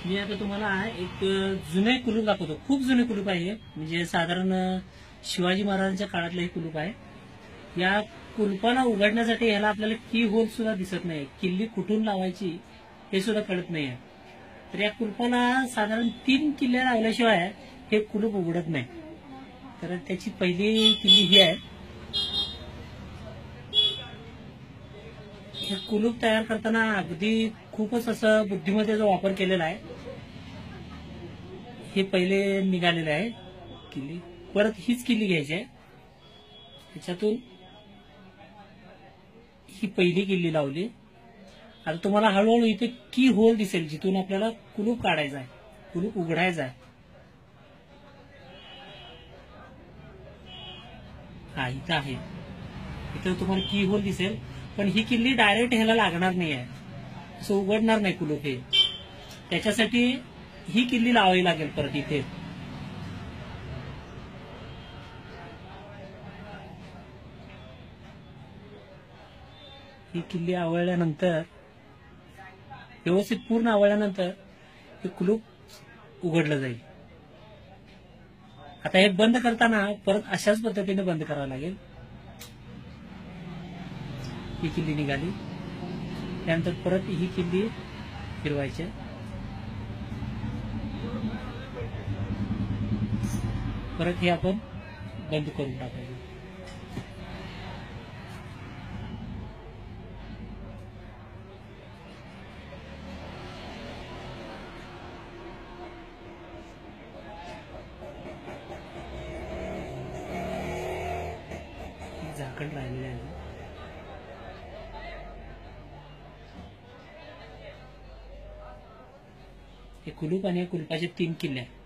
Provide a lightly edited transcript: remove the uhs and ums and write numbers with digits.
मी आता तुम्हाला एक जुने कुलूप दाखवतो. खूप जुने कुलूप आहे हे. म्हणजे साधारण शिवाजी महाराजांच्या काळातलं हे कुलूप आहे. या कुलपाला उघडण्यासाठी ह्याला आपल्याला की होल सुद्धा दिसत नाही. किल्ली कुठून लावायची हे सुद्धा कळत नाहीये. तर या कुलपाला साधारण 3 किल्ल्या लावल्याशिवाय हे कुलूप उघडत नाही. तर त्याची पहिली किल्ली ही आहे. हे कुलूप तयार करताना अगदी खूपच असं बुद्धिमत्तेचा वापर केलेला आहे. हे पहिले निघालेले आहे किल्ली. परत हीच किल्ली घ्यायची आहे. त्याच्यातून ही पहिली किल्ली लावली. आता तुम्हाला हळूहळू इथे की होल दिसेल जिथून आपल्याला कुलूप काढायचा आहे, कुलूप उघडायचा आहे. हा इथं आहे. इथं तुम्हाला की होल दिसेल. पण ही किल्ली डायरेक्ट ह्याला लागणार नाही आहे. असं उघडणार नाही कुलूप हे. त्याच्यासाठी ही किल्ली लावावी लागेल परत इथे. ही किल्ली आवळल्यानंतर, व्यवस्थित पूर्ण आवळल्यानंतर हे कुलूप उघडलं जाईल. आता हे बंद करताना परत अशाच पद्धतीने बंद करावं लागेल. ही किल्ली निघाली. त्यानंतर परत ही किल्ली फिरवायची. परत हे आपण बंद करून टाकायचं. झाकण राहिलेलं आहे. हे कुलूप आणि या कुलपाचे 3 किल्ले आहेत.